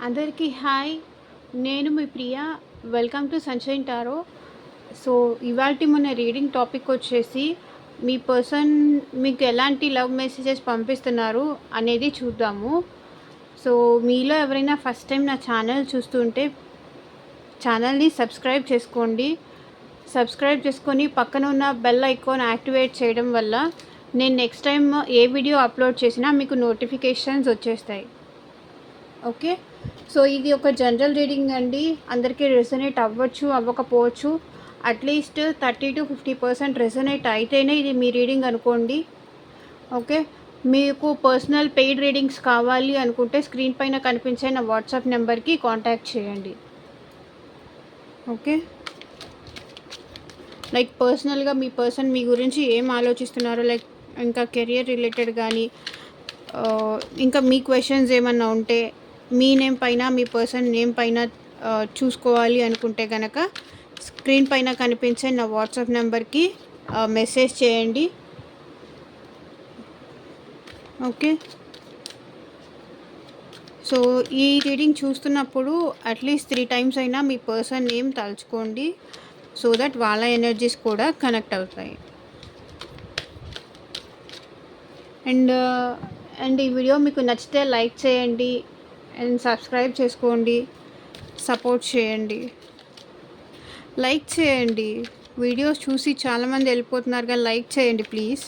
అందరికీ హాయ్. నేను మీ Priya. Welcome to sunshine tarot. So, ఇవాల్టి మన రీడింగ్ టాపిక్ వచ్చేసి మీ పర్సన్ మీకు ఎలాంటి లవ్ మెసేజెస్ పంపిస్తున్నారు అనేది చూద్దాము. సో, మీలో ఎవరైనా ఫస్ట్ టైం నా ఛానల్ చూస్తుంటే ఛానల్ని సబ్స్క్రైబ్ చేసుకోండి. సబ్స్క్రైబ్ చేసుకొని పక్కన ఉన్న బెల్ ఐకాన్ యాక్టివేట్ చేయడం వల్ల నేను నెక్స్ట్ టైం ఏ వీడియో అప్లోడ్ చేసినా మీకు నోటిఫికేషన్స్ వచ్చేస్తాయి. ఓకే. సో ఇది ఒక జనరల్ రీడింగ్ అండి. అందరికీ రెసొనేట్ అవ్వచ్చు, అవ్వకపోవచ్చు. అట్లీస్ట్ 30-50% రెసొనేట్ అయితేనే ఇది మీ రీడింగ్ అనుకోండి. ఓకే. మీకు పర్సనల్ పెయిడ్ రీడింగ్స్ కావాలి అనుకుంటే స్క్రీన్ పైన కనిపించే నా వాట్సాప్ నెంబర్కి కాంటాక్ట్ చేయండి. ఓకే. లైక్ పర్సనల్గా మీ పర్సన్ మీ గురించి ఏం ఆలోచిస్తున్నారో, లైక్ ఇంకా కెరియర్ రిలేటెడ్ కానీ ఇంకా మీ క్వశ్చన్స్ ఏమన్నా ఉంటే మీ నేమ్ పైన మీ పర్సన్ నేమ్ పైన చూసుకోవాలి అనుకుంటే కనుక స్క్రీన్ పైన కనిపించే నా వాట్సాప్ నెంబర్కి మెసేజ్ చేయండి. ఓకే. సో ఈ రీడింగ్ చూస్తున్నప్పుడు అట్లీస్ట్ 3 times అయినా మీ పర్సన్ నేమ్ తలుచుకోండి, సో దట్ వాళ్ళ ఎనర్జీస్ కూడా కనెక్ట్ అవుతాయి. అండ్ ఈ వీడియో మీకు నచ్చితే లైక్ చేయండి అండ్ సబ్స్క్రైబ్ చేసుకోండి, సపోర్ట్ చేయండి. లైక్ చేయండి. వీడియోస్ చూసి చాలామంది వెళ్ళిపోతున్నారు కానీ లైక్ చేయండి ప్లీజ్.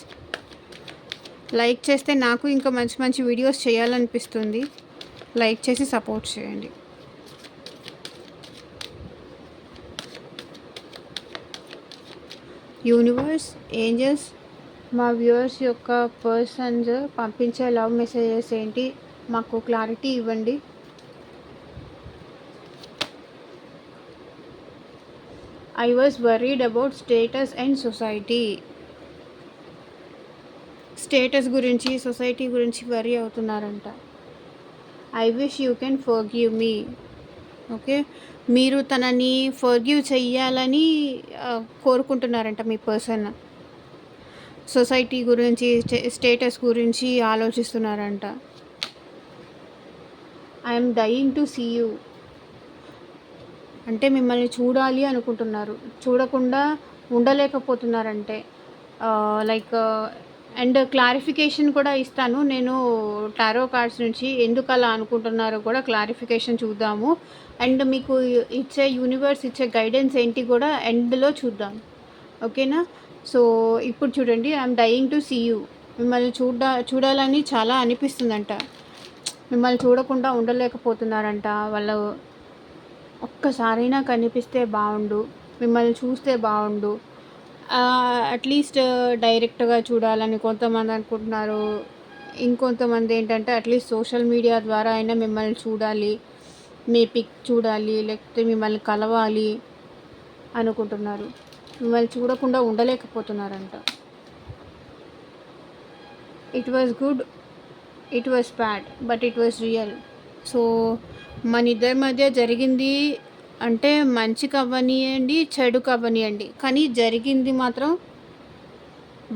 లైక్ చేస్తే నాకు ఇంకా మంచి మంచి వీడియోస్ చేయాలనిపిస్తుంది. లైక్ చేసి సపోర్ట్ చేయండి. యూనివర్స్, ఏంజల్స్, మా వ్యూవర్స్ యొక్క పర్సన్స్ పంపించే లవ్ మెసేజెస్ ఏంటి మాకు క్లారిటీ ఇవ్వండి. I was worried about status and society. Status గురించి, సొసైటీ గురించి వరీ అవుతున్నారంట. I wish you can forgive me. Okay. మీరు తనని ఫర్గివ్ చెయ్యాలని కోరుకుంటున్నారంట మీ పర్సన్. సొసైటీ గురించి, స్టేటస్ గురించి ఆలోచిస్తున్నారంట. I'm dying to see you అంటే మిమ్మల్ని చూడాలి అనుకుంటున్నారు, చూడకుండా ఉండలేకపోతున్నారంటే లైక్ అండ్ క్లారిఫికేషన్ కూడా ఇస్తాను నేను టారో కార్డ్స్ నుంచి. ఎందుకు అలా అనుకుంటున్నారో కూడా క్లారిఫికేషన్ చూద్దాము. అండ్ మీకు ఇచ్చే యూనివర్స్ ఇచ్చే గైడెన్స్ ఏంటి కూడా ఎండ్లో చూద్దాం. ఓకేనా. సో ఇప్పుడు చూడండి, I'm dying to see you. మిమ్మల్ని చూడాలని చాలా అనిపిస్తుందంట. మిమ్మల్ని చూడకుండా ఉండలేకపోతున్నారంట. వాళ్ళు ఒక్కసారైనా కనిపిస్తే బాగుండు, మిమ్మల్ని చూస్తే బాగుండు. అట్లీస్ట్ డైరెక్ట్గా చూడాలని కొంతమంది అనుకుంటున్నారు. ఇంకొంతమంది ఏంటంటే అట్లీస్ట్ సోషల్ మీడియా ద్వారా అయినా మిమ్మల్ని చూడాలి, మీ పిక్ చూడాలి, లేకపోతే మిమ్మల్ని కలవాలి అనుకుంటున్నారు. మిమ్మల్ని చూడకుండా ఉండలేకపోతున్నారంట. It was good, it was bad, but it was real. So మన ఇద్దరి మధ్య జరిగింది అంటే మంచికి అవ్వనియండి, చెడుకు అవ్వనియండి, కానీ జరిగింది మాత్రం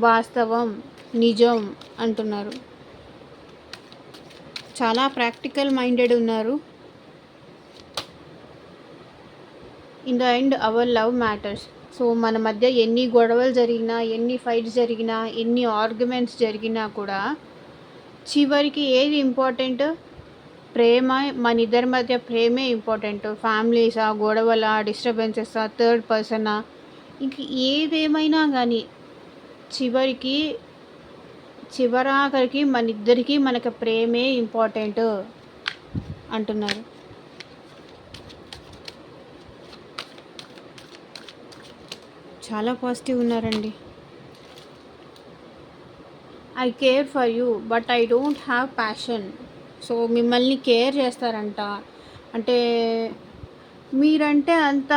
వాస్తవం, నిజం అంటున్నారు. చాలా ప్రాక్టికల్ మైండెడ్ ఉన్నారు. In the end hour love matters. So మన మధ్య ఎన్ని గొడవలు జరిగినా, ఎన్ని ఫైట్స్ జరిగినా, ఎన్ని ఆర్గ్యుమెంట్స్ జరిగినా కూడా చివరికి ఏది ఇంపార్టెంట్? ప్రేమ. మన ఇద్దరి మధ్య ప్రేమే ఇంపార్టెంట్. ఫ్యామిలీసా, గొడవలా, డిస్టర్బెన్సెసా, థర్డ్ పర్సనా, ఇంక ఏదేమైనా కానీ చివరాఖరికి మన ఇద్దరికి మనకి ప్రేమే ఇంపార్టెంట్ అంటున్నారు. చాలా పాజిటివ్ ఉన్నారండి. I care for you but I don't have passion. So మిమ్మల్ని కేర్ చేస్తారంట. అంటే మీరంటే అంత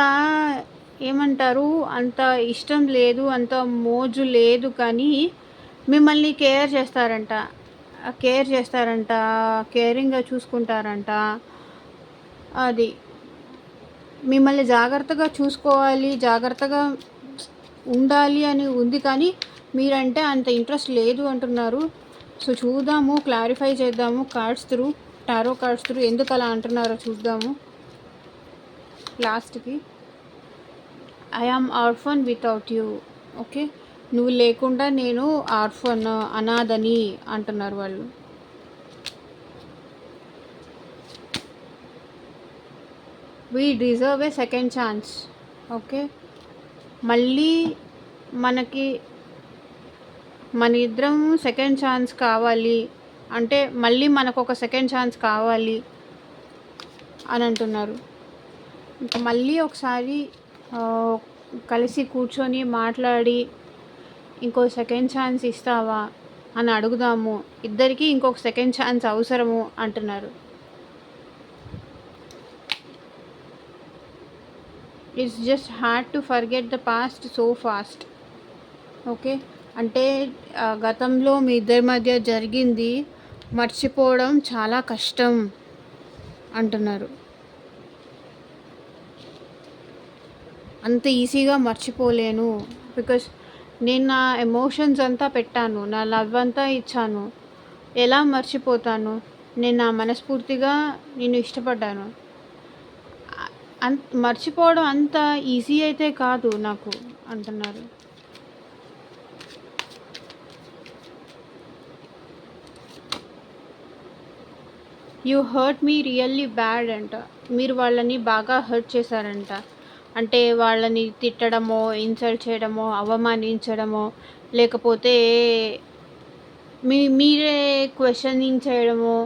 ఏమంటారు, అంత ఇష్టం లేదు, అంత మోజు లేదు, కానీ మిమ్మల్ని కేర్ చేస్తారంట, కేరింగ్గా చూసుకుంటారంట. అది మిమ్మల్ని జాగ్రత్తగా చూసుకోవాలి, జాగ్రత్తగా ఉండాలి అని ఉంది, కానీ మీరంటే అంత ఇంట్రెస్ట్ లేదు అంటున్నారు. సో చూద్దాము, క్లారిఫై చేద్దాము cards through. Tarot cards through ఎందుకు అలా అంటున్నారో చూద్దాము లాస్ట్కి. I am orphan without you. Okay, నువ్వు లేకుండా నేను ఆర్ఫన్, అనాథని అంటున్నారు వాళ్ళు. We deserve a second chance. Okay, మళ్ళీ మనకి మన ఇద్దరం సెకండ్ ఛాన్స్ కావాలి అంటే మళ్ళీ మనకు ఒక సెకండ్ ఛాన్స్ కావాలి అని అంటున్నారు. ఇంకా మళ్ళీ ఒకసారి కలిసి కూర్చొని మాట్లాడి ఇంకో సెకండ్ ఛాన్స్ ఇస్తావా అని అడుగుదాము, ఇద్దరికి ఇంకొక సెకండ్ ఛాన్స్ అవసరము అంటున్నారు. It's just hard to forget the past so fast. Okay, అంటే గతంలో మీ ఇద్దరి మధ్య జరిగింది మర్చిపోవడం చాలా కష్టం అంటున్నారు. అంత ఈజీగా మర్చిపోలేను, బికాస్ నేను నా ఎమోషన్స్ అంతా పెట్టాను, నా లవ్ అంతా ఇచ్చాను, ఎలా మర్చిపోతాను? నేను నా మనస్ఫూర్తిగా నేను ఇష్టపడ్డాను. మర్చిపోవడం అంత ఈజీ అయితే కాదు నాకు అంటున్నారు. You hurt me really bad అంట. మీరు వాళ్ళని బాగా హర్ట్ చేశారంట. అంటే వాళ్ళని తిట్టడమో, ఇన్సల్ట్ చేయడమో, అవమానించడమో, లేకపోతే మీరే క్వశ్చనింగ్ చేయడమో,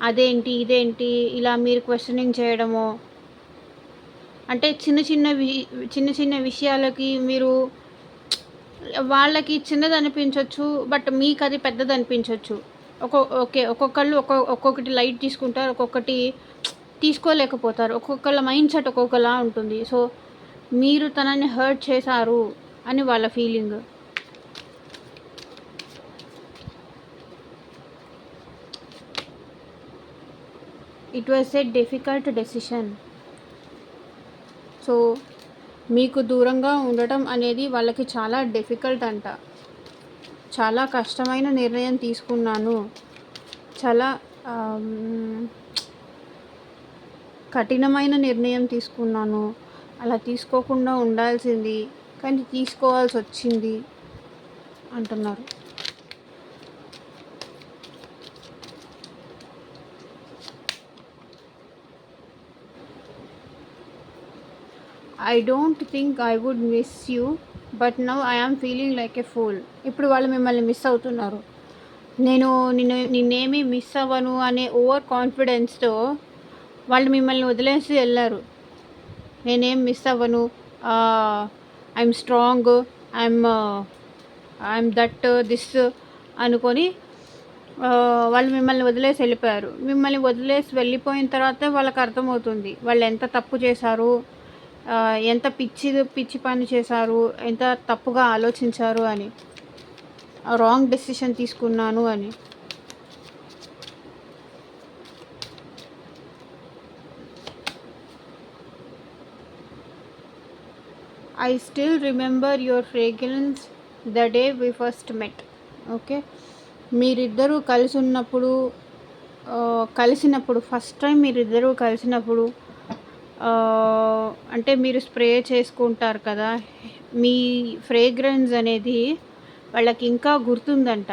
అదేంటి ఇదేంటి ఇలా మీరు క్వశ్చనింగ్ చేయడమో, అంటే చిన్న చిన్న విషయాలకి మీరు వాళ్ళకి చిన్నది అనిపించవచ్చు, బట్ మీకు అది పెద్దది అనిపించవచ్చు. ఒక్కొక్కళ్ళు ఒక్కొక్కటి లైట్ తీసుకుంటారు, ఒక్కొక్కటి తీసుకోలేకపోతారు. ఒక్కొక్కళ్ళ మైండ్ సెట్ ఒక్కొక్కలా ఉంటుంది. సో మీరు తనని హర్ట్ చేశారు అని వాళ్ళ feeling. It was a difficult decision. So మీకు దూరంగా ఉండటం అనేది వాళ్ళకి చాలా డిఫికల్ట్ అంట. చాలా కష్టమైన నిర్ణయం తీసుకున్నాను, చాలా కఠినమైన నిర్ణయం తీసుకున్నాను, అలా తీసుకోకుండా ఉండాల్సింది కానీ తీసుకోవాల్సి వచ్చింది అంటున్నారు. I don't think I would miss you but now I am feeling like a fool. ఇప్పుడు వాళ్ళు మిమ్మల్ని మిస్ అవుతున్నారు. నిన్నేమీ మిస్ అవ్వను అనే ఓవర్ కాన్ఫిడెన్స్తో వాళ్ళు మిమ్మల్ని వదిలేసి వెళ్ళారు. నేనేం మిస్ అవ్వను, I'm strong, I'm that this అనుకొని వాళ్ళు మిమ్మల్ని వదిలేసి వెళ్ళిపోయారు. మిమ్మల్ని వదిలేసి వెళ్ళిపోయిన తర్వాత వాళ్ళకి అర్థమవుతుంది వాళ్ళు ఎంత తప్పు చేశారు, ఎంత పిచ్చి పని చేశారు, ఎంత తప్పుగా ఆలోచించారు అని, రాంగ్ డెసిషన్ తీసుకున్నాను అని. I still remember your fragrance the day we first met. Okay, మీరిద్దరూ కలిసినప్పుడు ఫస్ట్ టైం మీరిద్దరూ కలిసినప్పుడు అంటే మీరు స్ప్రే చేసుకుంటారు కదా, మీ ఫ్రేగ్రెన్స్ అనేది వాళ్ళకి ఇంకా గుర్తుందంట.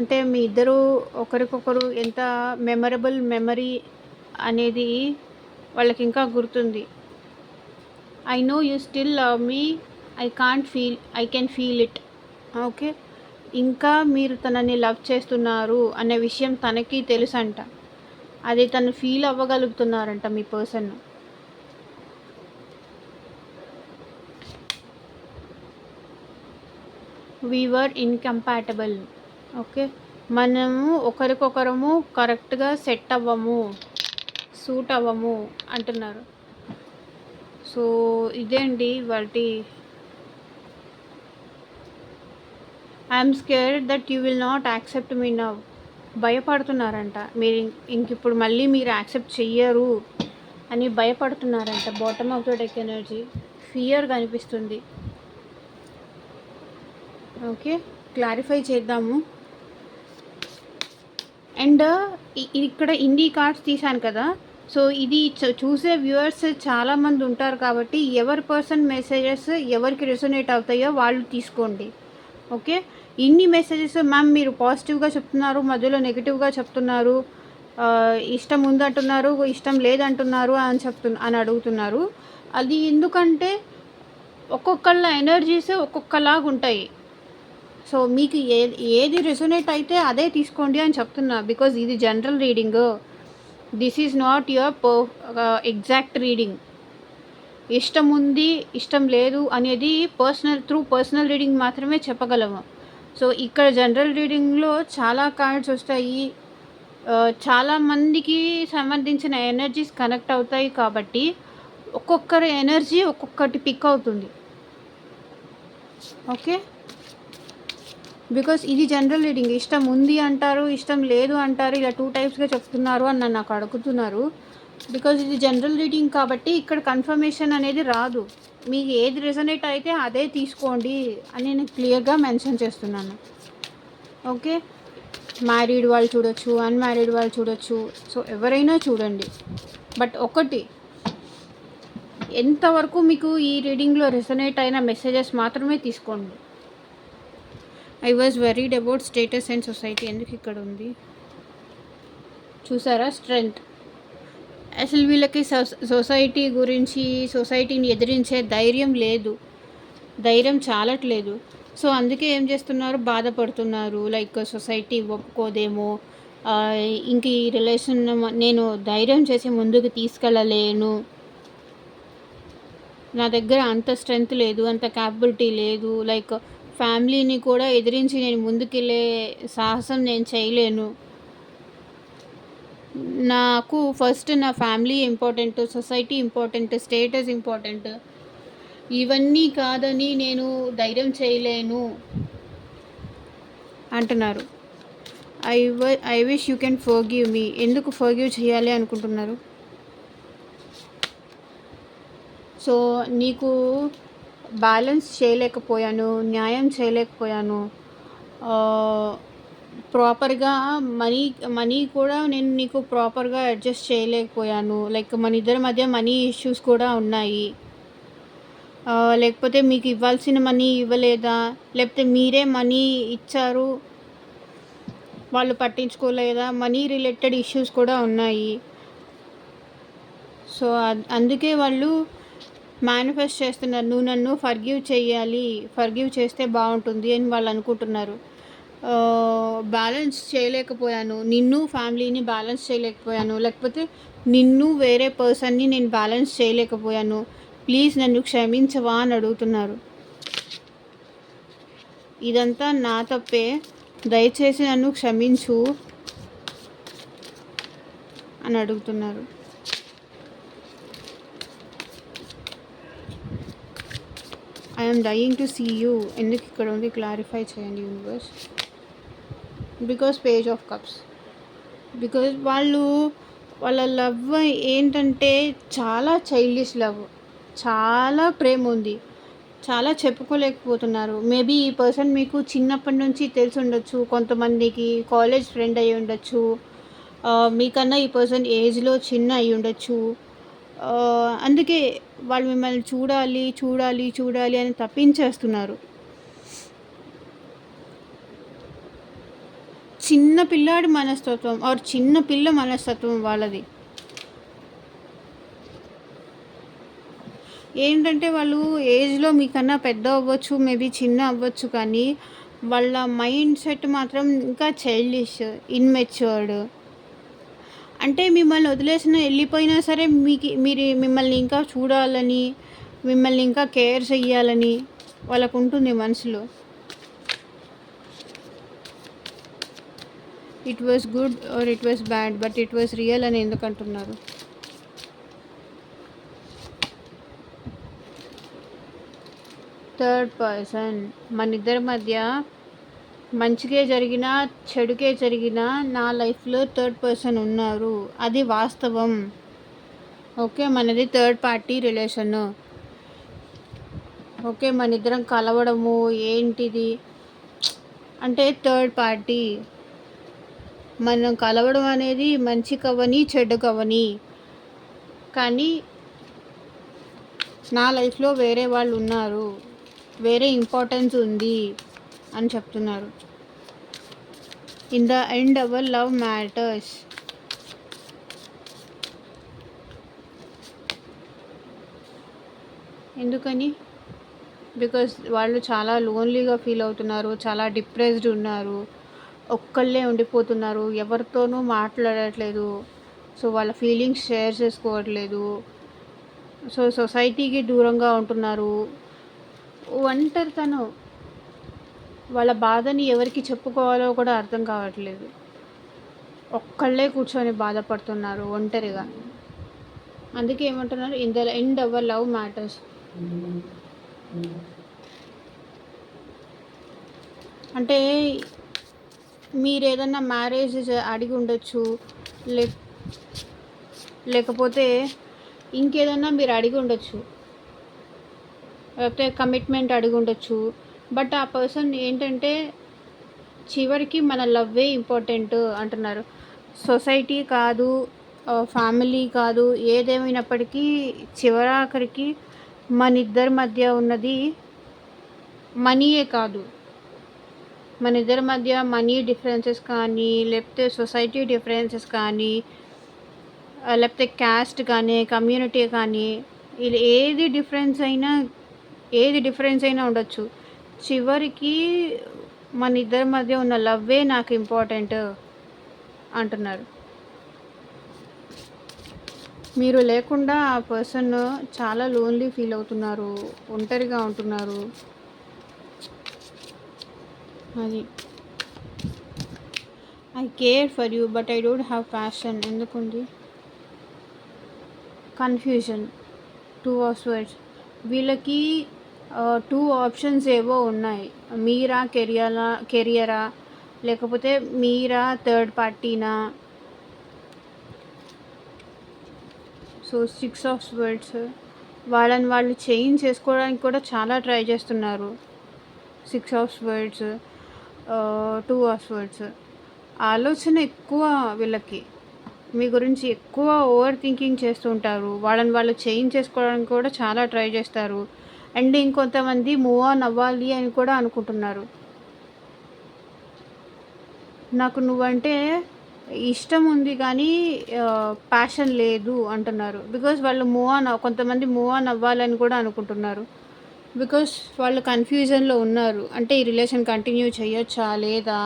అంటే మీ ఇద్దరు ఒకరికొకరు ఎంత మెమరబుల్ మెమరీ అనేది వాళ్ళకి ఇంకా గుర్తుంది. I know you still love me, I can feel it. Okay, ఇంకా మీరు తనని లవ్ చేస్తున్నారు అనే విషయం తనకి తెలుసంట. అది తను ఫీల్ అవ్వగలుగుతున్నారంట మీ person. We were incompatible. Okay, మనము ఒకరికొకరము కరెక్ట్గా సెట్ అవ్వము, సూట్ అవ్వము అంటున్నారు. సో ఇదే అండి వాటి. I'm scared that you will not accept me now. భయపడుతున్నారంట మీరు ఇంకిప్పుడు మళ్ళీ మీరు యాక్సెప్ట్ చెయ్యరు అని భయపడుతున్నారంట. Bottom of the deck energy fear కనిపిస్తుంది. ఓకే, క్లారిఫై చేద్దాము. అండ్ ఇక్కడ ఇన్ని కార్డ్స్ తీశాను కదా, సో ఇది చూసే వ్యూవర్స్ చాలామంది ఉంటారు కాబట్టి ఎవరి పర్సన్ మెసేజెస్ ఎవరికి రెసొనేట్ అవుతాయో వాళ్ళు తీసుకోండి. ఓకే, ఇన్ని మెసేజెస్ మ్యామ్ మీరు పాజిటివ్గా చెప్తున్నారు, మధ్యలో నెగిటివ్గా చెప్తున్నారు, ఇష్టం ఉందంటున్నారు, ఇష్టం లేదంటున్నారు అని అడుగుతున్నారు. అది ఎందుకంటే ఒక్కొక్కళ్ళ ఎనర్జీస్ ఒక్కొక్కలాగా ఉంటాయి. సో మీకు ఏది రెసొనేట్ అయితే అదే తీసుకోండి అని చెప్తున్నా. బికాజ్ ఇది general reading, this is not your exact reading. ఇష్టం ఉంది, ఇష్టం లేదు అనేది పర్సనల్ రీడింగ్ మాత్రమే చెప్పగలము. సో ఇక్కడ జనరల్ రీడింగ్లో చాలా కార్డ్స్ వస్తాయి, చాలామందికి సంబంధించిన ఎనర్జీస్ కనెక్ట్ అవుతాయి కాబట్టి ఒక్కొక్కరి ఎనర్జీ ఒక్కొక్కటి పిక్ అవుతుంది. ఓకే, బికాస్ ఇది జనరల్ రీడింగ్. ఇష్టం ఉంది అంటారు, ఇష్టం లేదు అంటారు, ఇలా 2 టైప్స్గా చెప్తున్నారు అని నాకు అడుగుతున్నారు. బికాజ్ ఇది జనరల్ రీడింగ్ కాబట్టి ఇక్కడ కన్ఫర్మేషన్ అనేది రాదు. మీకు ఏది రెజొనేట్ అయితే అదే తీసుకోండి అని నేను క్లియర్గా మెన్షన్ చేస్తున్నాను. ఓకే, మ్యారీడ్ వాళ్ళు చూడొచ్చు, అన్మ్యారీడ్ వాళ్ళు చూడొచ్చు, సో ఎవరైనా చూడండి. బట్ ఒకటి, ఎంతవరకు మీకు ఈ రీడింగ్లో రెసొనేట్ అయిన మెసేజెస్ మాత్రమే తీసుకోండి. I was worried about status and society. ఎందుకు ఇక్కడ ఉంది చూసారా? స్ట్రెంగ్త్. అసలు వీళ్ళకి సొసైటీ గురించి, సొసైటీని ఎదిరించే ధైర్యం లేదు, ధైర్యం చాలట్లేదు. సో అందుకే ఏం చేస్తున్నారు, బాధపడుతున్నారు. లైక్ సొసైటీ ఒప్పుకోదేమో, ఇంక ఈ రిలేషన్ నేను ధైర్యం చేసి ముందుకు తీసుకెళ్ళలేను, నా దగ్గర అంత స్ట్రెంగ్త్ లేదు, అంత క్యాపబిలిటీ లేదు, లైక్ ఫ్యామిలీని కూడా ఎదిరించి నేను ముందుకెళ్ళే సాహసం నేను చేయలేను, నాకు ఫస్ట్ నా family important, society important, status important, ఇవన్నీ కాదని నేను ధైర్యం చేయలేను అంటున్నారు. I wish you can forgive మీ. ఎందుకు ఫర్గివ్ చేయాలి అనుకుంటున్నారు? సో నీకు బ్యాలెన్స్ చేయలేకపోయాను, న్యాయం చేయలేకపోయాను, ప్రాపర్గా మనీ కూడా నేను నీకు ప్రాపర్గా అడ్జస్ట్ చేయలేకపోయాను, లైక్ మన ఇద్దరి మధ్య మనీ ఇష్యూస్ కూడా ఉన్నాయి, లేకపోతే మీకు ఇవ్వాల్సిన మనీ ఇవ్వలేదా, లేకపోతే మీరే మనీ ఇచ్చారు వాళ్ళు పట్టించుకోలేదా, మనీ రిలేటెడ్ ఇష్యూస్ కూడా ఉన్నాయి. సో అందుకే వాళ్ళు మేనిఫెస్ట్ చేస్తున్నారు, నువ్వు నన్ను ఫర్గివ్ చేయాలి, ఫర్గివ్ చేస్తే బాగుంటుంది అని వాళ్ళు అనుకుంటున్నారు. బ్యాలెన్స్ చేయలేకపోయాను, నిన్ను ఫ్యామిలీని బ్యాలెన్స్ చేయలేకపోయాను, లేకపోతే నిన్ను వేరే పర్సన్ని నేను బ్యాలెన్స్ చేయలేకపోయాను, ప్లీజ్ నన్ను క్షమించవా అని అడుగుతున్నారు. ఇదంతా నా తప్పే, దయచేసి నన్ను క్షమించు అని అడుగుతున్నారు. I'm dying to see you. ఎందుకు ఇక్కడ ఉంది, క్లారిఫై చేయండి universe. Because page of cups. Because వాళ్ళ లవ్ ఏంటంటే చాలా చైల్డిష్ లవ్, చాలా ప్రేమ ఉంది, చాలా చెప్పుకోలేకపోతున్నారు. మేబీ ఈ పర్సన్ మీకు చిన్నప్పటి నుంచి తెలిసి ఉండొచ్చు, కొంతమందికి కాలేజ్ ఫ్రెండ్ అయి ఉండొచ్చు, మీకన్నా ఈ పర్సన్ ఏజ్లో చిన్న అయి ఉండొచ్చు. అందుకే వాళ్ళు మిమ్మల్ని చూడాలి చూడాలి చూడాలి అని తప్పించేస్తున్నారు. చిన్న పిల్లాడి మనస్తత్వం ఆర్ చిన్న పిల్ల మనస్తత్వం వాళ్ళది. ఏంటంటే వాళ్ళు ఏజ్లో మీకన్నా పెద్ద అవ్వచ్చు, మేబీ చిన్న అవ్వచ్చు, కానీ వాళ్ళ మైండ్ సెట్ మాత్రం ఇంకా చైల్డిష్, ఇన్మెచ్యూర్డ్. అంటే మిమ్మల్ని వదిలేసిన వెళ్ళిపోయినా సరే మిమ్మల్ని ఇంకా చూడాలని, మిమ్మల్ని ఇంకా కేర్ చెయ్యాలని వాళ్ళకు ఉంటుంది మనసులో. It was good or it was bad but it was real అని ఎందుకు అంటున్నారు? Third person. మన ఇద్దరి మధ్య మంచిగా జరిగినా చెడుకే జరిగినా నా లైఫ్లో థర్డ్ పర్సన్ ఉన్నారు, అది వాస్తవం. ఓకే, మనది థర్డ్ పార్టీ రిలేషన్. ఓకే, మన ఇద్దరం కలవడము ఏంటిది, అంటే థర్డ్ పార్టీ మనం కలవడం అనేది మంచి కవని చెడ్డ కవని, కానీ నా లైఫ్లో వేరే వాళ్ళు ఉన్నారు, వేరే ఇంపార్టెన్స్ ఉంది అని చెప్తున్నారు. In the end hour love matters. ఎందుకని? బికాస్ వాళ్ళు చాలా లోన్లీగా ఫీల్ అవుతున్నారు, చాలా డిప్రెస్డ్ ఉన్నారు, ఒక్కళ్ళే ఉండిపోతున్నారు, ఎవరితోనూ మాట్లాడట్లేదు, సో వాళ్ళ ఫీలింగ్స్ షేర్ చేసుకోవట్లేదు, సో సొసైటీకి దూరంగా ఉంటున్నారు. ఒంటరితనం, వాళ్ళ బాధని ఎవరికి చెప్పుకోవాలో కూడా అర్థం కావట్లేదు, ఒక్కళ్ళే కూర్చొని బాధపడుతున్నారు ఒంటరిగా. అందుకే ఏమంటున్నారు, in the end hour love matters. అంటే మీరు ఏదన్నా మ్యారేజ్ అడిగి ఉండొచ్చు, లేకపోతే ఇంకేదన్నా మీరు అడిగి ఉండొచ్చు, లేకపోతే కమిట్మెంట్ అడిగి ఉండొచ్చు. బట్ ఆ పర్సన్ ఏంటంటే చివరికి మన లవ్వే ఇంపార్టెంట్ అంటున్నారు. సొసైటీ కాదు, ఫ్యామిలీ కాదు, ఏదేమైనప్పటికీ చివరాఖరికి మన ఇద్దరి మధ్య ఉన్నది మనీయే కాదు. మన ఇద్దరి మధ్య మనీ డిఫరెన్సెస్ కానీ, లేకపోతే సొసైటీ డిఫరెన్సెస్ కానీ, లేకపోతే క్యాస్ట్ కానీ, కమ్యూనిటీ కానీ, ఇది ఏది డిఫరెన్స్ అయినా ఉండొచ్చు, చివరికి మన ఇద్దరి మధ్య ఉన్న లవ్వే నాకు ఇంపార్టెంట్ అంటున్నారు. మీరు లేకుండా ఆ పర్సన్ చాలా లోన్లీ ఫీల్ అవుతున్నారు, ఒంటరిగా ఉంటున్నారు. అది I care for you but I don't have passion. ఎందుకుంది? Confusion, 2 words. వీళ్ళకి 2 ఆప్షన్స్ ఏవో ఉన్నాయి. మీరా కెరియరా, లేకపోతే మీరా థర్డ్ పార్టీనా. So 6 words. వాళ్ళని వాళ్ళు చేంజ్ చేసుకోవడానికి కూడా చాలా ట్రై చేస్తున్నారు. 6 వర్డ్స్, 2 వర్డ్స్. ఆలోచన ఎక్కువ వీళ్ళకి, మీ గురించి ఎక్కువ ఓవర్ థింకింగ్ చేస్తుంటారు. వాళ్ళని వాళ్ళు చేంజ్ చేసుకోవడానికి కూడా చాలా ట్రై చేస్తారు. అండ్ ఇంకొంతమంది మూవ్ ఆన్ అవ్వాలి అని కూడా అనుకుంటున్నారు. నాకు నువ్వంటే ఇష్టం ఉంది కానీ ప్యాషన్ లేదు అంటున్నారు. బికాజ్ వాళ్ళు కొంతమంది మూవ్ ఆన్ అవ్వాలని కూడా అనుకుంటున్నారు. బికాస్ వాళ్ళు కన్ఫ్యూజన్లో ఉన్నారు. అంటే ఈ రిలేషన్ కంటిన్యూ చేయొచ్చా లేదా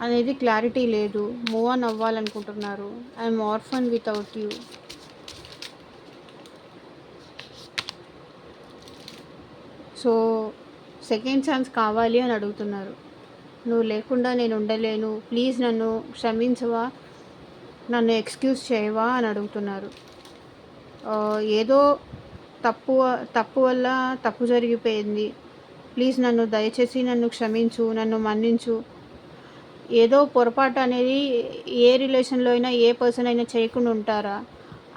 అనేది క్లారిటీ లేదు. మూవ్ ఆన్ అవ్వాలనుకుంటున్నారు. I'm orphan without you. So second chance కావాలి అని అడుగుతున్నారు. నువ్వు లేకుండా నేను ఉండలేను, ప్లీజ్ నన్ను క్షమించవా, నన్ను ఎక్స్క్యూజ్ చేయవా అని అడుగుతున్నారు. ఏదో తప్పు వల్ల తప్పు జరిగిపోయింది, ప్లీజ్ దయచేసి నన్ను క్షమించు, నన్ను మన్నించు. ఏదో పొరపాటు అనేది ఏ రిలేషన్లో అయినా ఏ పర్సన్ అయినా చేయకుండా ఉంటారా?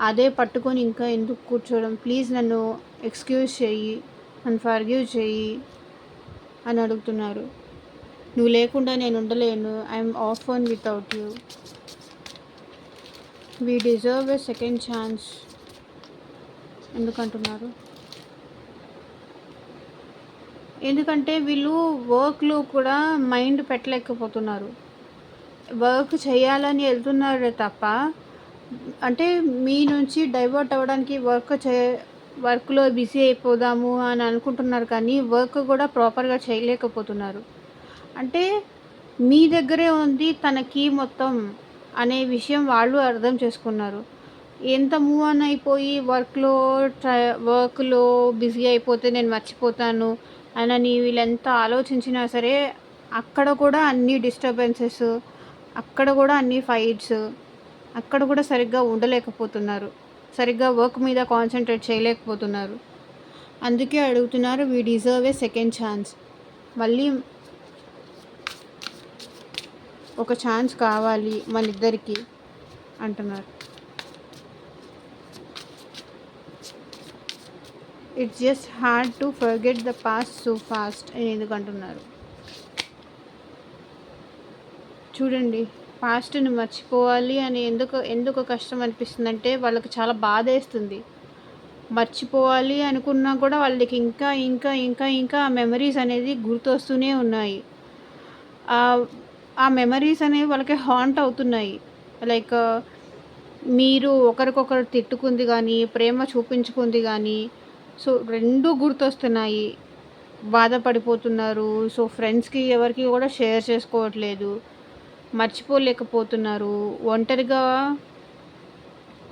అదే పట్టుకొని ఇంకా ఎందుకు కూర్చోవడం? ప్లీజ్ నన్ను ఎక్స్క్యూజ్ చెయ్యి, నన్ను ఫర్గివ్ చెయ్యి అని అడుగుతున్నారు. నువ్వు లేకుండా నేను ఉండలేను, I'm orphan without you. We deserve a second chance ఎందుకంటున్నారు? ఎందుకంటే వీళ్ళు వర్క్లో కూడా మైండ్ పెట్టలేకపోతున్నారు. వర్క్ చేయాలని వెళ్తున్నారు తప్ప, అంటే మీ నుంచి డైవర్ట్ అవ్వడానికి వర్క్లో బిజీ అయిపోదాము అని అనుకుంటున్నారు, కానీ వర్క్ కూడా ప్రాపర్గా చేయలేకపోతున్నారు. అంటే మీ దగ్గరే ఉంది తన కీ మొత్తం అనే విషయం వాళ్ళు అర్థం చేసుకున్నారు. ఎంత మూవ్ ఆన్ అయిపోయి వర్క్లో బిజీ అయిపోతే నేను మర్చిపోతాను అని వీళ్ళెంత ఆలోచించినా సరే, అక్కడ కూడా అన్ని డిస్టర్బెన్సెస్, అక్కడ కూడా అన్ని ఫైట్స్, అక్కడ కూడా సరిగ్గా ఉండలేకపోతున్నారు, సరిగ్గా వర్క్ మీద కాన్సన్ట్రేట్ చేయలేకపోతున్నారు. అందుకే అడుగుతున్నారు, we deserve a second chance. మళ్ళీ ఒక ఛాన్స్ కావాలి మన ఇద్దరికి అంటున్నారు. It's just hard to forget the past so fast అని ఎందుకంటున్నారు? చూడండి, పాస్ట్‌ని మర్చిపోవాలి అని ఎందుకు ఎందుకు కష్టం అనిపిస్తుందంటే, వాళ్ళకి చాలా బాధేస్తుంది. మర్చిపోవాలి అనుకున్నా కూడా వాళ్ళకి ఇంకా, ఇంకా, ఇంకా, ఇంకా ఆ మెమరీస్ అనేది గుర్తొస్తూనే ఉన్నాయి. ఆహ్, ఆ మెమరీస్ అనేవి వాళ్ళకి హాంట్ అవుతున్నాయి. లైక్ మీరు ఒకరికొకరు తిట్టుకుంది గానీ, ప్రేమ చూపించుకుంది గానీ, సో 2 గుర్తొస్తున్నాయి. బాధపడిపోతున్నారు. సో ఫ్రెండ్స్‌కి ఎవరికి కూడా షేర్ చేసుకోవట్లేదు. మర్చిపోలేకపోతున్నారు. ఒంటరిగా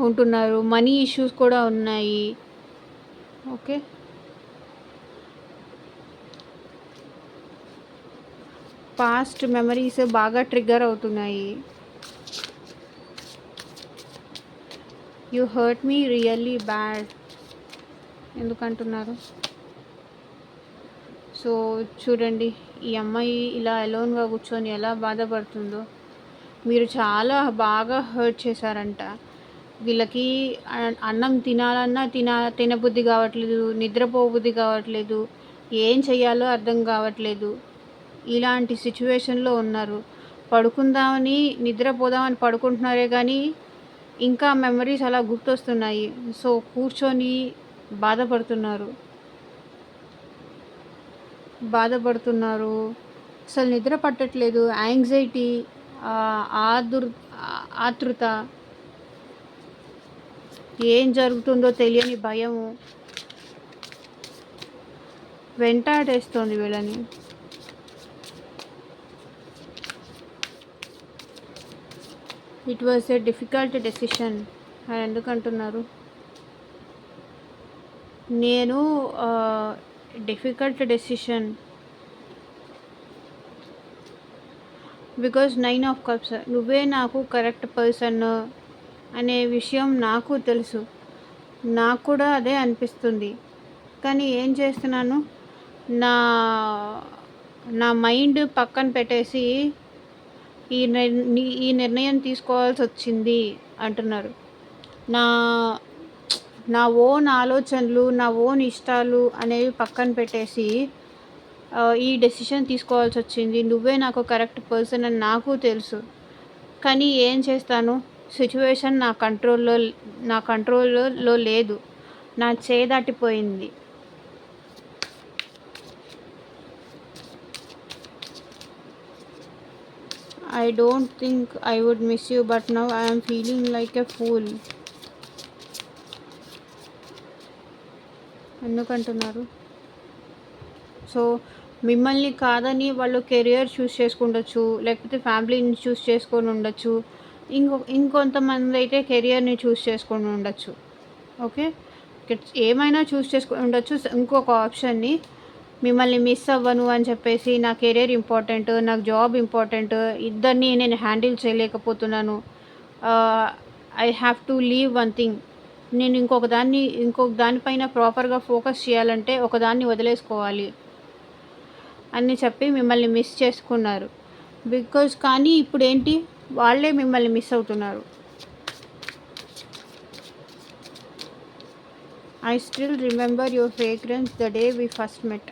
ఉంటున్నారు. మనీ ఇష్యూస్ కూడా ఉన్నాయి. ఓకే. పాస్ట్ మెమరీస్ బాగా ట్రిగ్గర్ అవుతున్నాయి. You hurt me really bad ఎందుకంటున్నారు? సో చూడండి, ఈ అమ్మాయి ఇలా అలోన్‌గా కూర్చొని ఎలా బాధపడుతుందో. మీరు చాలా బాగా హర్ట్ చేశారంట. వీళ్ళకి అన్నం తినాలన్నా తినబుద్ధి కావట్లేదు, నిద్రపోబుద్ధి కావట్లేదు, ఏం చెయ్యాలో అర్థం కావట్లేదు. ఇలాంటి సిచ్యువేషన్‌లో ఉన్నారు. పడుకుందామని, నిద్రపోదామని పడుకుంటున్నారే కానీ, ఇంకా మెమరీస్ అలా గుర్తొస్తున్నాయి. సో కూర్చొని బాధపడుతున్నారు. బాధపడుతున్నారు. అసలు నిద్ర పట్టట్లేదు. యాంగ్జైటీ, ఆదుర్ ఆతృత, ఏం జరుగుతుందో తెలియని భయము వెంటాడేస్తోంది వీళ్ళని. It was a difficult decision అని ఎందుకంటున్నారు? నేను difficult decision because 9 of cups. నువ్వే నాకు కరెక్ట్ పర్సన్ అనే విషయం నాకు తెలుసు. నాకు కూడా అదే అనిపిస్తుంది. కానీ ఏం చేస్తున్నాను, నా నా మైండ్ పక్కన పెట్టేసి ఈ నిర్ణయం తీసుకోవాల్సి వచ్చింది అంటున్నారు. నా నా ఓన్ ఆలోచనలు, నా ఓన్ ఇష్టాలు అనేవి పక్కన పెట్టేసి ఈ డెసిషన్ తీసుకోవాల్సి వచ్చింది. నువ్వే నాకు కరెక్ట్ పర్సన్ అని నాకు తెలుసు. కానీ ఏం చేస్తాను, సిచ్యువేషన్ నా కంట్రోల్లో లేదు. నా చేయి దాటిపోయింది. I don't think I would miss you, but now I am feeling like a fool. ఎందుకంటున్నారు? సో మిమ్మల్ని కాదని వాళ్ళు కెరియర్ చూస్ చేసుకుండొచ్చు, లేకపోతే ఫ్యామిలీని చూస్ చేసుకొని ఉండొచ్చు, ఇంకొంతమంది అయితే కెరియర్ని చూస్ చేసుకొని ఉండొచ్చు. ఓకే, ఏమైనా చూస్ చేసుకొని ఉండొచ్చు. ఇంకొక ఆప్షన్ని, మిమ్మల్ని మిస్ అవ్వను అని చెప్పేసి, నా కెరియర్ ఇంపార్టెంట్, నాకు జాబ్ ఇంపార్టెంట్, ఇద్దరిని నేను హ్యాండిల్ చేయలేకపోతున్నాను, I have to leave one thing, నేను ఇంకొక దానిపైన ప్రాపర్గా ఫోకస్ చేయాలంటే ఒకదాన్ని వదిలేసుకోవాలి అని చెప్పి మిమ్మల్ని మిస్ చేసుకున్నారు. కానీ ఇప్పుడు ఏంటి, వాళ్ళే మిమ్మల్ని మిస్ అవుతున్నారు. I still remember your fragrance the day we first met.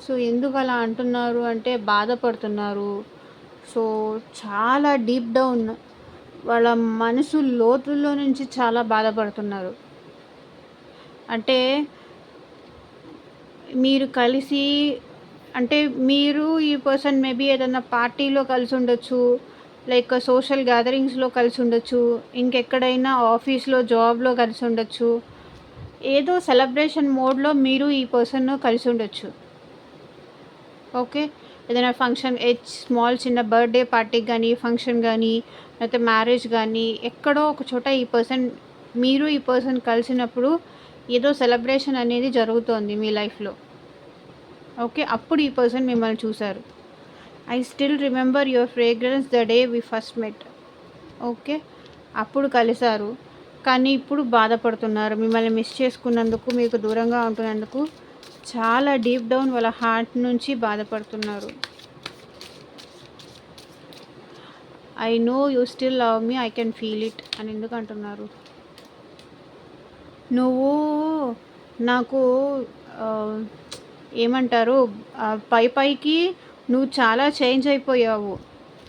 So ఎందుకు అలా అంటున్నారు అంటే, బాధపడుతున్నారు. సో చాలా డీప్ డౌన్ వాళ్ళ మనసు లోతుల్లో నుంచి చాలా బాధపడుతున్నారు. అంటే మీరు కలిసి, అంటే మీరు ఈ పర్సన్ మేబీ ఏదైనా పార్టీలో కలిసి ఉండొచ్చు, లైక్ సోషల్ గ్యాదరింగ్స్లో కలిసి ఉండొచ్చు, ఇంకెక్కడైనా ఆఫీస్లో జాబ్లో కలిసి ఉండొచ్చు, ఏదో సెలబ్రేషన్ మోడ్లో మీరు ఈ పర్సన్ కలిసి ఉండొచ్చు. ఓకే, ఏదైనా ఫంక్షన్, స్మాల్ చిన్న బర్త్డే పార్టీకి కానీ, ఫంక్షన్ కానీ, లేకపోతే మ్యారేజ్ కానీ, ఎక్కడో ఒక చోట మీరు ఈ పర్సన్ కలిసినప్పుడు ఏదో సెలబ్రేషన్ అనేది జరుగుతోంది మీ లైఫ్లో. ఓకే, అప్పుడు ఈ పర్సన్ మిమ్మల్ని చూశారు. I still remember your fragrance the day we first met. Okay, అప్పుడు కలిశారు, కానీ ఇప్పుడు బాధపడుతున్నారు. మిమ్మల్ని మిస్ చేసుకున్నందుకు, మీకు దూరంగా ఉంటున్నందుకు చాలా డీప్ డౌన్ వాళ్ళ హార్ట్ నుంచి బాధపడుతున్నారు. I know you still love me, I can feel it అని ఎందుకు అంటున్నారు? నువ్వు నాకు ఏమంటారు, పైకి నువ్వు చాలా చేంజ్ అయిపోయావు.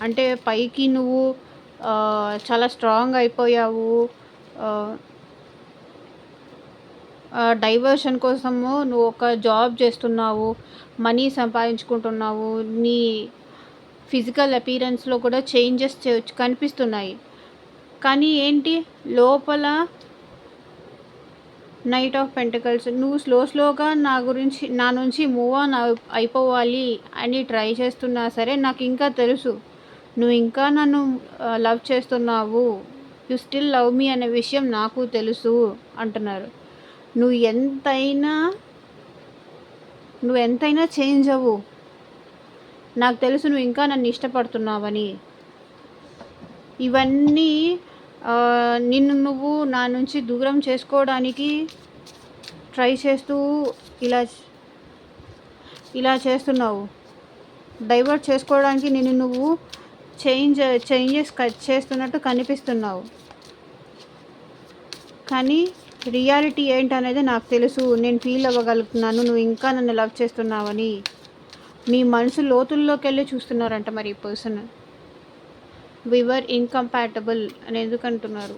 అంటే పైకి నువ్వు చాలా స్ట్రాంగ్ అయిపోయావు. ఆహ్, డైవర్షన్ కోసము నువ్వు ఒక జాబ్ చేస్తున్నావు. మనీ సంపాదించుకుంటున్నావు. నీ ఫిజికల్ అపియరెన్స్‌లో కూడా చేంజెస్ కనిపిస్తున్నాయి. కానీ ఏంటి లోపల నైట్ ఆఫ్ పెంటకల్స్ నువ్వు స్లోగా నా నుంచి మూవ్ ఆన్ అయిపోవాలి అని ట్రై చేస్తున్నా సరే నాకు ఇంకా తెలుసు. నువ్వు ఇంకా నన్ను లవ్ చేస్తున్నావు. యు స్టిల్ లవ్ మీ అనే విషయం నాకు తెలుసు అంటున్నారు. నువ్వు ఎంతైనా చేంజ్ అవ్వు. నాకు తెలుసు నువ్వు ఇంకా నన్ను ఇష్టపడుతున్నావని. ఇవన్నీ నిన్ను నువ్వు నా నుంచి దూరం చేసుకోవడానికి ట్రై చేస్తూ ఇలా చేస్తున్నావు. డైవర్ట్ చేసుకోవడానికి నిన్ను నువ్వు చేంజెస్ చేస్తున్నట్టు కనిపిస్తున్నావు. కానీ రియాలిటీ ఏంటనేది నాకు తెలుసు. నేను ఫీల్ అవ్వగలుగుతున్నాను నువ్వు ఇంకా నన్ను లవ్ చేస్తున్నావని. మీ మనసు లోతుల్లోకి వెళ్ళి చూస్తున్నారంట మరి ఈ పర్సన్. వి వర్ ఇన్కంపాటబుల్ అని ఎందుకు అంటున్నారు?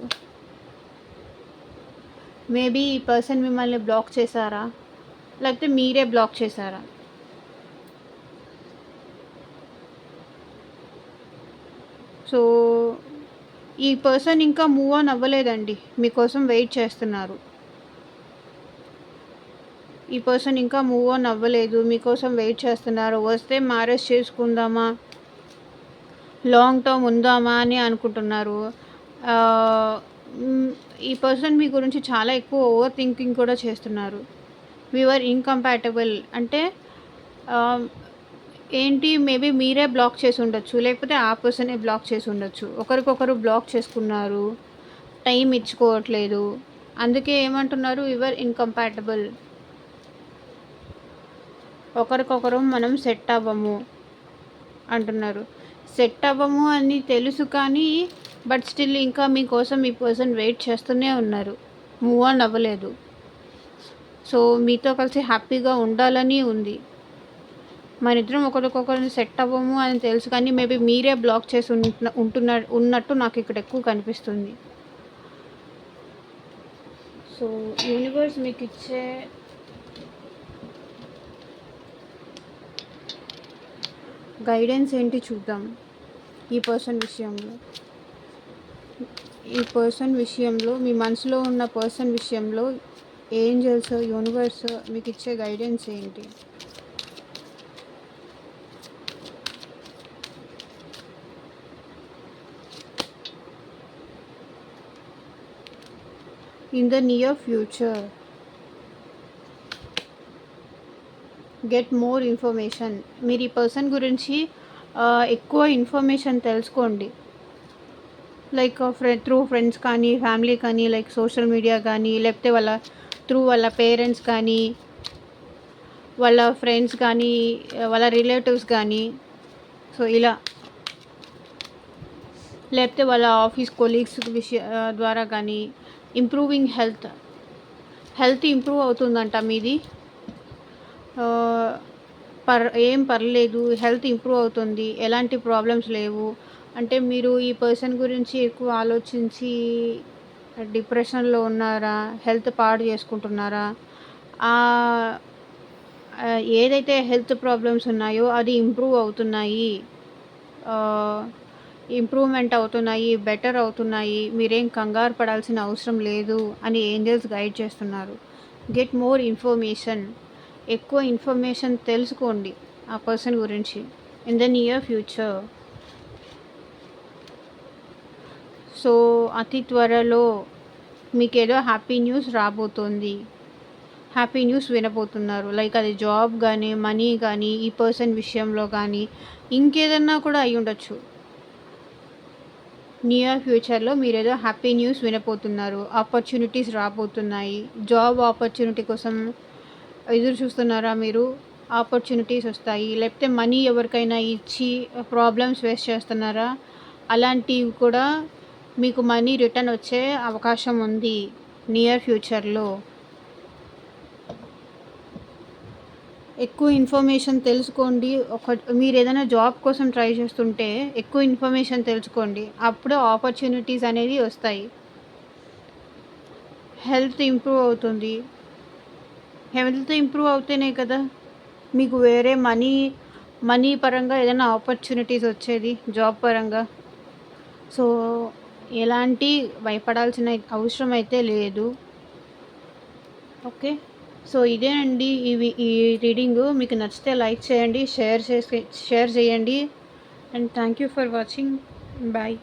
మేబీ ఈ పర్సన్ మిమ్మల్ని బ్లాక్ చేశారా, లేకపోతే మీరే బ్లాక్ చేశారా? సో ఈ పర్సన్ ఇంకా మూవ్ ఆన్ అవ్వలేదండి, మీకోసం వెయిట్ చేస్తున్నారు. ఈ పర్సన్ ఇంకా మూవ్ ఆన్ అవ్వలేదు, మీకోసం వెయిట్ చేస్తున్నారు. వస్తే మ్యారేజ్ చేసుకుందామా, లాంగ్ టర్మ్ ఉందామా అని అనుకుంటున్నారు. ఈ పర్సన్ మీ గురించి చాలా ఎక్కువ ఓవర్ థింకింగ్ కూడా చేస్తున్నారు. వి వర్ ఇన్కంపాటబుల్ అంటే ఏంటి, మేబీ మీరే బ్లాక్ చేసి ఉండొచ్చు, లేకపోతే ఆ పర్సనే బ్లాక్ చేసి ఉండొచ్చు. ఒకరికొకరు బ్లాక్ చేసుకున్నారు, టైం ఇచ్చుకోవట్లేదు. అందుకే ఏమంటున్నారు, వి వర్ ఇన్కంపాటబుల్. ఒకరికొకరు మనం సెట్ అవ్వము అంటున్నారు. సెట్ అవ్వము అని తెలుసు కానీ బట్ స్టిల్ ఇంకా మీకోసం ఈ పర్సన్ వెయిట్ చేస్తూనే ఉన్నారు, మూవ్ ఆన్ అవ్వలేదు. సో మీతో కలిసి హ్యాపీగా ఉండాలని ఉంది. మన ఇద్దరం ఒకరికొకరిని సెట్ అవ్వము అని తెలుసు కానీ మేబీ మీరే బ్లాక్ చేసి ఉన్నట్టు నాకు ఇక్కడ ఎక్కువ కనిపిస్తుంది. సో యూనివర్స్ మీకు ఇచ్చే గైడెన్స్ ఏంటి చూద్దాం. ఈ పర్సన్ విషయంలో మీ మనసులో ఉన్న పర్సన్ విషయంలో ఏంజెల్స్, యూనివర్స్ మీకు ఇచ్చే గైడెన్స్ ఏంటి? In the near future get more information. మీరు ఈ పర్సన్ గురించి ఎక్కువ ఇన్ఫర్మేషన్ తెలుసుకోండి. లైక్ త్రూ ఫ్రెండ్స్ కానీ, ఫ్యామిలీ కానీ, లైక్ సోషల్ మీడియా కానీ, లేకపోతే వాళ్ళ పేరెంట్స్ కానీ, వాళ్ళ ఫ్రెండ్స్ కానీ, వాళ్ళ రిలేటివ్స్ కానీ, సో ఇలా, లేకపోతే వాళ్ళ ఆఫీస్ కొలీగ్స్ ద్వారా కానీ. ఇంప్రూవింగ్ హెల్త్ ఇంప్రూవ్ అవుతుందంట మీది. ఏం పర్లేదు, హెల్త్ ఇంప్రూవ్ అవుతుంది, ఎలాంటి ప్రాబ్లమ్స్ లేవు. అంటే మీరు ఈ పర్సన్ గురించి ఎక్కువ ఆలోచించి డిప్రెషన్లో ఉన్నారా, హెల్త్ పాడు చేసుకుంటున్నారా? ఏదైతే హెల్త్ ప్రాబ్లమ్స్ ఉన్నాయో అది ఇంప్రూవ్మెంట్ అవుతున్నాయి, బెటర్ అవుతున్నాయి. మీరేం కంగారు పడాల్సిన అవసరం లేదు అని ఏంజల్స్ గైడ్ చేస్తున్నారు. Get more information. ఎక్కువ ఇన్ఫర్మేషన్ తెలుసుకోండి ఆ పర్సన్ గురించి in the near future. So అతి త్వరలో మీకు ఏదో హ్యాపీ న్యూస్ రాబోతోంది, హ్యాపీ న్యూస్ వినబోతున్నారు. లైక్ అది జాబ్ కానీ, మనీ కానీ, ఈ పర్సన్ విషయంలో కానీ, ఇంకేదన్నా కూడా అయి ఉండొచ్చు. నియర్ ఫ్యూచర్లో మీరు ఏదో హ్యాపీ న్యూస్ వినబోతున్నారు, ఆపర్చునిటీస్ రాబోతున్నాయి. జాబ్ ఆపర్చునిటీ కోసం ఎదురు చూస్తున్నారా మీరు? ఆపర్చునిటీస్ వస్తాయి. లేకపోతే మనీ ఎవరికైనా ఇచ్చి ప్రాబ్లమ్స్ ఫేస్ చేస్తున్నారా? అలాంటివి కూడా మీకు మనీ రిటర్న్ వచ్చే అవకాశం ఉంది నియర్ ఫ్యూచర్లో. ఎక్కువ ఇన్ఫర్మేషన్ తెలుసుకోండి. మీరు ఏదైనా జాబ్ కోసం ట్రై చేస్తుంటే ఎక్కువ ఇన్ఫర్మేషన్ తెలుసుకోండి. అప్పుడు ఆపర్చునిటీస్ అనేవి వస్తాయి. హెల్త్ ఇంప్రూవ్ అవుతుంది. హెల్త్ ఇంప్రూవ్ అవుతేనే కదా మీకు వేరే మనీ పరంగా ఏదైనా ఆపర్చునిటీస్ వచ్చేది జాబ్ పరంగా. సో, ఎలాంటి భయపడాల్సిన అవసరం అయితే లేదు. ఓకే. సో, ఇదేనండి ఈ రీడింగు. మీకు నచ్చితే లైక్ చేయండి, షేర్ చేయండి. And thank you for watching. Bye.